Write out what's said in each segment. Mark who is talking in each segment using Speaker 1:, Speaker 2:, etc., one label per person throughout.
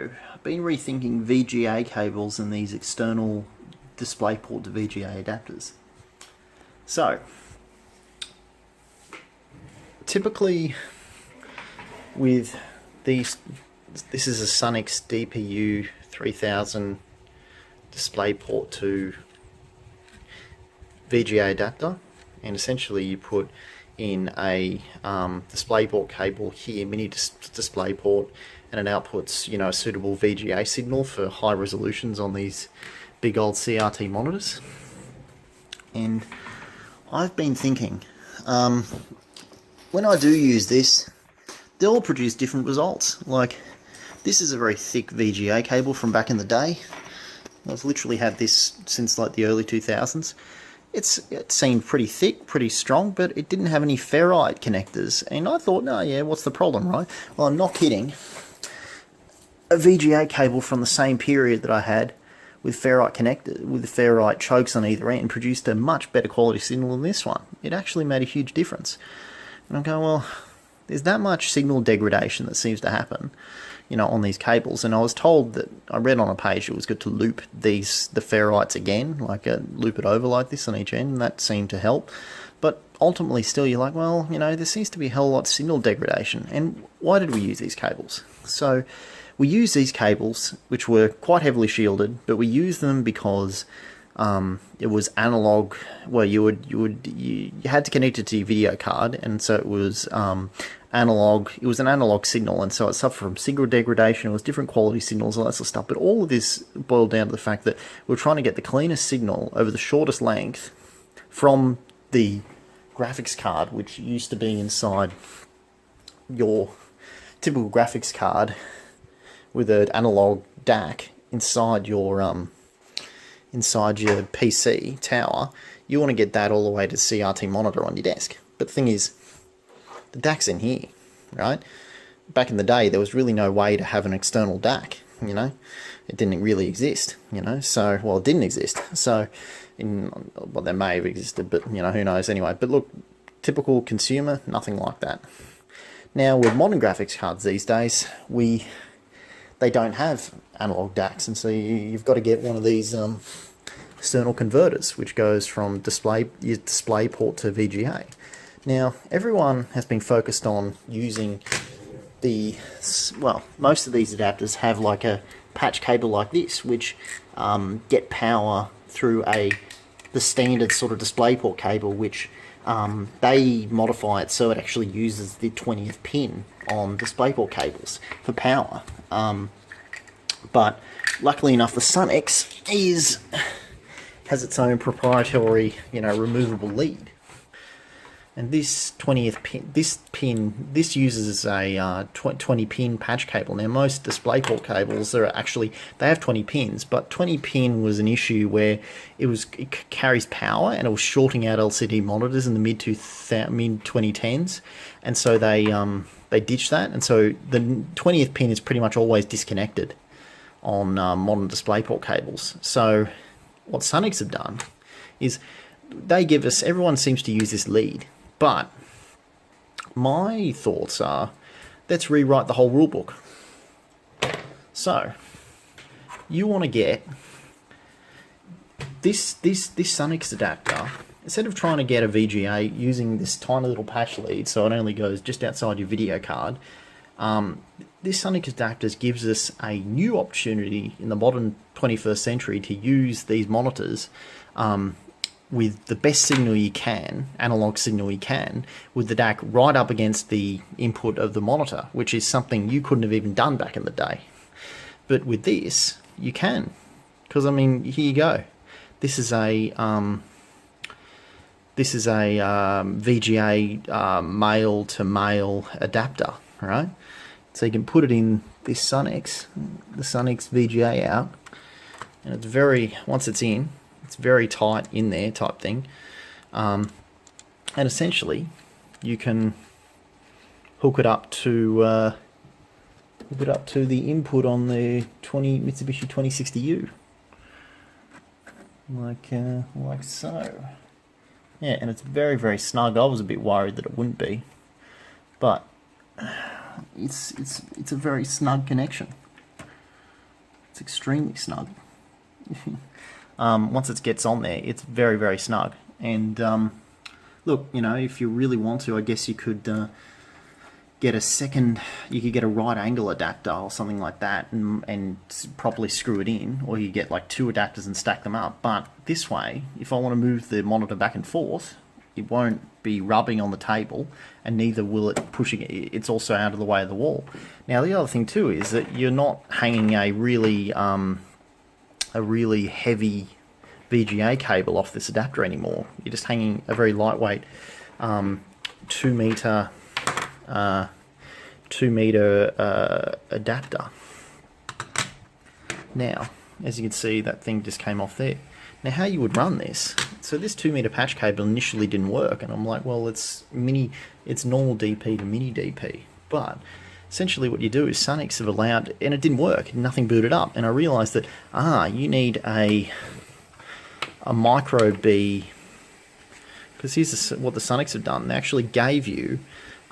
Speaker 1: I've been rethinking VGA cables and these external DisplayPort to VGA adapters. So, typically with these, this is a Sunnix DPU3000 Displayport to VGA adapter, and essentially you put in a DisplayPort cable here, mini DisplayPort, and it outputs, a suitable VGA signal for high resolutions on these big old CRT monitors. And I've been thinking, when I do use this, they all produce different results. Like, this is a very thick VGA cable from back in the day. I've literally had this since like the early 2000s. It seemed pretty thick, pretty strong, but it didn't have any ferrite connectors. And I thought, no, yeah, what's the problem, right? Well, I'm not kidding. A VGA cable from the same period that I had with ferrite connectors, with the ferrite chokes on either end, produced a much better quality signal than this one. It actually made a huge difference. And I'm going, well, there's that much signal degradation that seems to happen, on these cables. And I was told that, I read on a page, it was good to loop the ferrites again, loop it over like this on each end, and that seemed to help. But ultimately still you're like, well, there seems to be a hell of a lot of signal degradation. And why did we use these cables? So we used these cables, which were quite heavily shielded, but we used them because it was analog. Well, you had to connect it to your video card, and so it was analog. It was an analog signal, and so it suffered from signal degradation. It was different quality signals, all that sort of stuff. But all of this boiled down to the fact that we're trying to get the cleanest signal over the shortest length from the graphics card, which used to be inside your typical graphics card with an analog DAC inside your PC tower. You want to get that all the way to CRT monitor on your desk. But the thing is, the DAC's in here, right? Back in the day, there was really no way to have an external DAC, It didn't really exist, So, well, it didn't exist. So, well, they may have existed, but, who knows anyway. But look, typical consumer, nothing like that. Now, with modern graphics cards these days, they don't have analog DACs, and so you've got to get one of these external converters, which goes from DisplayPort to VGA. Now, everyone has been focused on using most of these adapters have like a patch cable like this, which get power through the standard sort of DisplayPort cable, which they modify it so it actually uses the 20th pin on DisplayPort cables for power. But luckily enough, the Sunnix has its own proprietary, removable lead. And this 20th pin, this uses a 20 pin patch cable. Now, most DisplayPort cables they have 20 pins, but 20 pin was an issue where it carries power, and it was shorting out LCD monitors in the mid 2010s, and so they ditched that, and so the 20th pin is pretty much always disconnected on modern DisplayPort cables. So what Sunnix have done is they give us, everyone seems to use this lead, but my thoughts are, let's rewrite the whole rulebook. So you want to get this Sunnix adapter. Instead of trying to get a VGA using this tiny little patch lead, so it only goes just outside your video card, this Sunnix adapter gives us a new opportunity in the modern 21st century to use these monitors with the best signal you can, analog signal you can, with the DAC right up against the input of the monitor, which is something you couldn't have even done back in the day. But with this, you can, because here you go. This is a VGA male to male adapter, right? So you can put it in this the Sunnix VGA out, and it's once it's in, it's very tight in there type thing. And essentially, you can hook it up to the input on the Mitsubishi 2060U, like so. Yeah, and it's very, very snug. I was a bit worried that it wouldn't be, but it's a very snug connection. extremely snug. Once it gets on there, it's very, very snug. And look, you know, if you really want to, I guess you could get a right angle adapter or something like that and properly screw it in, or you get like 2 adapters and stack them up. But this way, if I want to move the monitor back and forth, it won't be rubbing on the table, and neither will it pushing it. It's also out of the way of the wall. Now the other thing too is that you're not hanging a really heavy VGA cable off this adapter anymore. You're just hanging a very lightweight 2 meter adapter. Now, as you can see, that thing just came off there. Now, how you would run this? So this 2 meter patch cable initially didn't work, and I'm like, well, it's normal DP to mini DP. But essentially, what you do is Sunnix have allowed, and it didn't work. Nothing booted up, and I realised that you need a micro B, because here's what the Sunnix have done. They actually gave you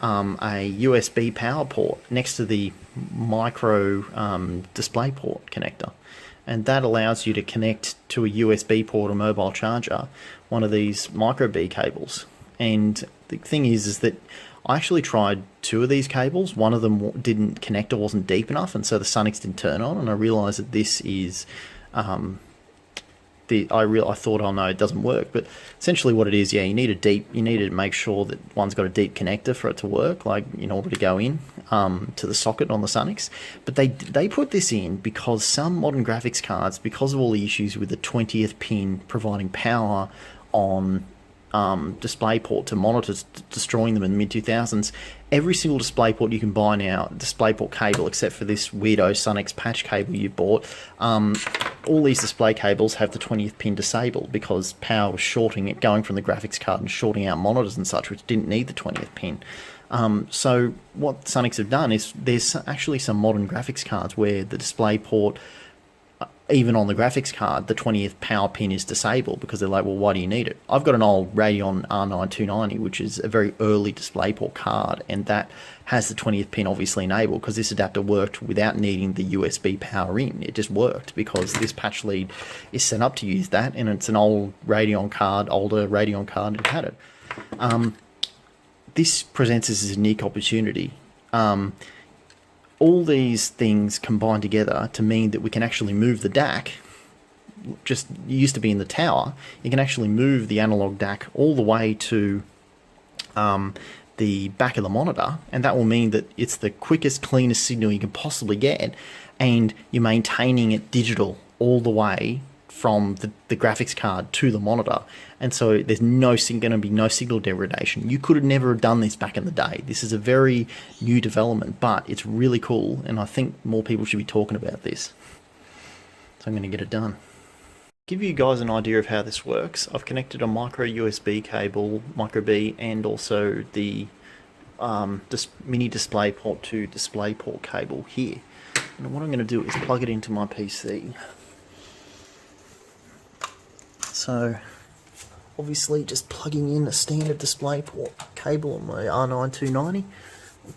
Speaker 1: a USB power port next to the micro DisplayPort connector, and that allows you to connect to a USB port or mobile charger one of these micro B cables. And the thing is that I actually tried 2 of these cables. One of them didn't connect or wasn't deep enough, and so the Sunnix didn't turn on, and I realized that this is I thought, oh no, it doesn't work. But essentially what it is, yeah, you need to make sure that one's got a deep connector for it to work, like in order to go in to the socket on the Sunnix. But they put this in because some modern graphics cards, because of all the issues with the 20th pin providing power on DisplayPort to monitors, destroying them in the mid-2000s, every single DisplayPort you can buy now, DisplayPort cable, except for this weirdo Sunnix patch cable you bought, all these display cables have the 20th pin disabled because power was shorting it, going from the graphics card and shorting out monitors and such, which didn't need the 20th pin. So what Sunnix have done is there's actually some modern graphics cards where the DisplayPort, even on the graphics card, the 20th power pin is disabled because they're like, well, why do you need it? I've got an old Radeon R9 290, which is a very early DisplayPort card, and that has the 20th pin obviously enabled because this adapter worked without needing the USB power in. It just worked because this patch lead is set up to use that, and it's an old Radeon card, older Radeon card, and it had it. This presents us a unique opportunity. All these things combine together to mean that we can actually move the DAC. Just used to be in the tower, you can actually move the analog DAC all the way to the back of the monitor, and that will mean that it's the quickest, cleanest signal you can possibly get, and you're maintaining it digital all the way from the graphics card to the monitor, and so there's going to be no signal degradation. You could have never done this back in the day. This is a very new development, but it's really cool, and I think more people should be talking about this. So I'm going to get it done. Give you guys an idea of how this works, I've connected a micro USB cable, micro B, and also the mini DisplayPort to DisplayPort cable here. And what I'm going to do is plug it into my PC. So obviously just plugging in a standard DisplayPort cable on my R9 290.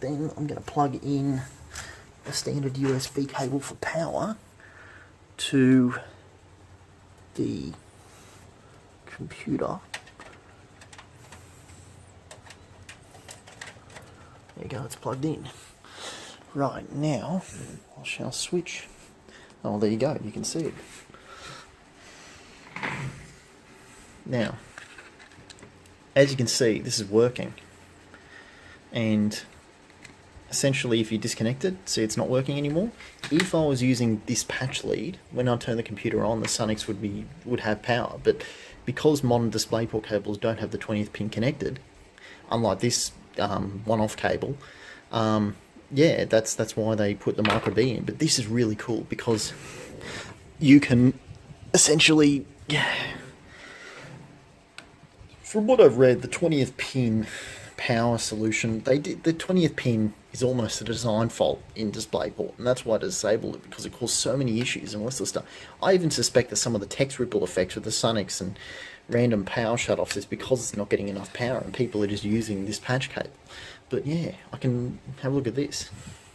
Speaker 1: Then I'm going to plug in a standard USB cable for power to the computer. There you go, it's plugged in. Right, now I shall switch. Oh, there you go, you can see it. Now, as you can see, this is working. And essentially, if you disconnect it, see it's not working anymore. If I was using this patch lead, when I turn the computer on, the Sunnix would have power. But because modern DisplayPort cables don't have the 20th pin connected, unlike this one-off cable, yeah, that's why they put the micro B in. But this is really cool because you can essentially, from what I've read, the 20th pin power solution, the 20th pin is almost a design fault in DisplayPort, and that's why they disabled it, because it caused so many issues and all this sort of stuff. I even suspect that some of the text ripple effects with the Sunnix and random power shutoffs is because it's not getting enough power and people are just using this patch cable. But yeah, I can have a look at this.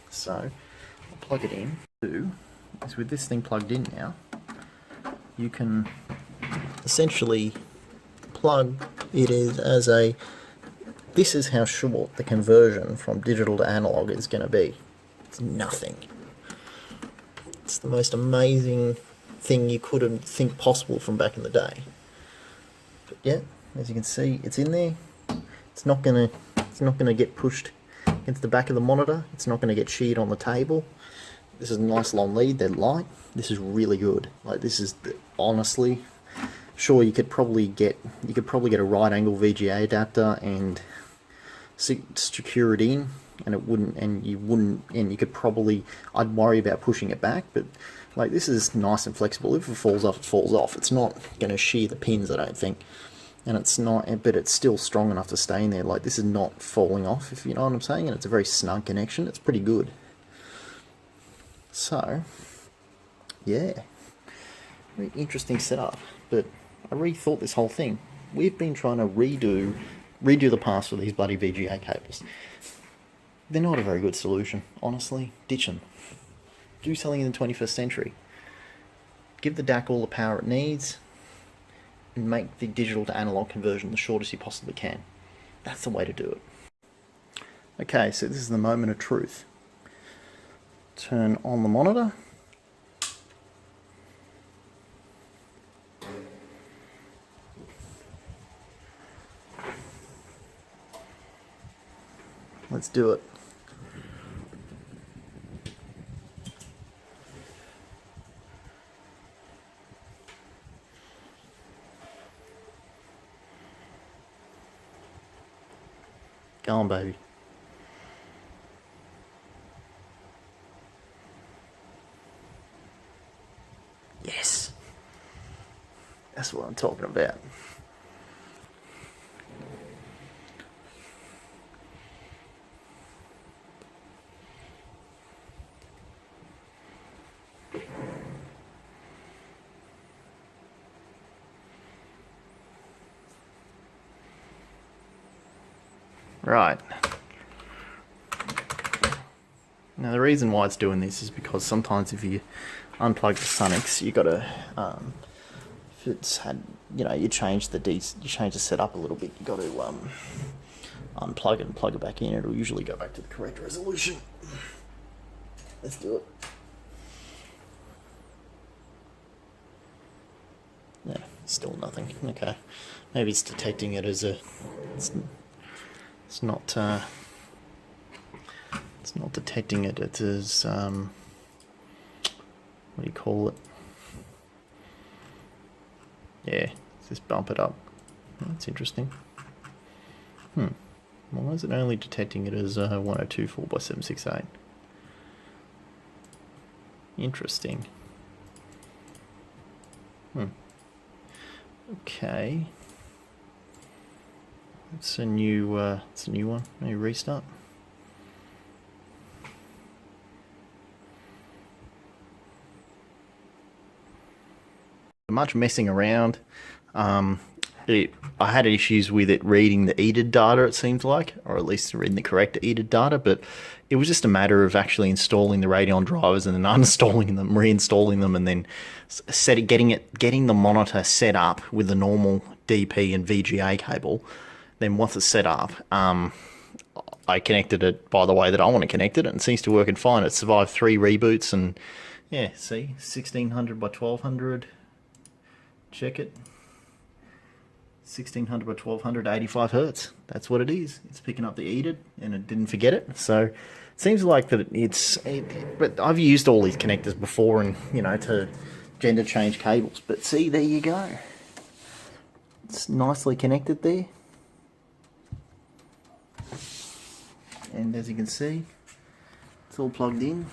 Speaker 1: So I'll plug it in to is with this thing plugged in now, you can essentially plug it as a, this is how short the conversion from digital to analog is going to be. It's nothing. It's the most amazing thing you couldn't think possible from back in the day. But yeah, as you can see, it's in there. It's not gonna get pushed against the back of the monitor. It's not gonna get sheared on the table. This is a nice long lead. They're light. This is really good. Like, this is honestly, sure, you could probably get a right angle VGA adapter and secure it in, and you could probably, I'd worry about pushing it back, but like, this is nice and flexible. If it falls off, it falls off. It's not going to shear the pins, I don't think, and it's not, but it's still strong enough to stay in there. Like, this is not falling off, if you know what I'm saying, and it's a very snug connection. It's pretty good. So yeah, very interesting setup. But I rethought this whole thing. We've been trying to redo the paths for these bloody VGA cables. They're not a very good solution, honestly. Ditch them. Do something in the 21st century. Give the DAC all the power it needs, and make the digital to analog conversion the shortest you possibly can. That's the way to do it. Okay, so this is the moment of truth. Turn on the monitor. Let's do it. Go on, baby. Yes. That's what I'm talking about. Right. Now the reason why it's doing this is because sometimes if you unplug the Sunnix, you gotta, if it's had, you change the setup a little bit, you got to unplug it and plug it back in. It'll usually go back to the correct resolution. Let's do it. Yeah, still nothing. Okay, maybe it's detecting it as a. It's not detecting it as what do you call it? Yeah, just bump it up. That's interesting. Why is it only detecting it as 1024 by 768? Interesting. Okay. It's a new one. Maybe restart. Much messing around. I had issues with it reading the EDID data, it seems like, or at least reading the correct EDID data, but it was just a matter of actually installing the Radeon drivers and then uninstalling them, reinstalling them, and then getting the monitor set up with the normal DP and VGA cable. Then once it's set up, I connected it by the way that I want to connect it, and it seems to work fine. It survived 3 reboots, and yeah, see, 1600 by 1200. Check it. 1600 by 1200, 85 hertz. That's what it is. It's picking up the EDID, and it didn't forget it. So it seems like that but I've used all these connectors before, and to gender change cables. But see, there you go. It's nicely connected there. And as you can see, it's all plugged in.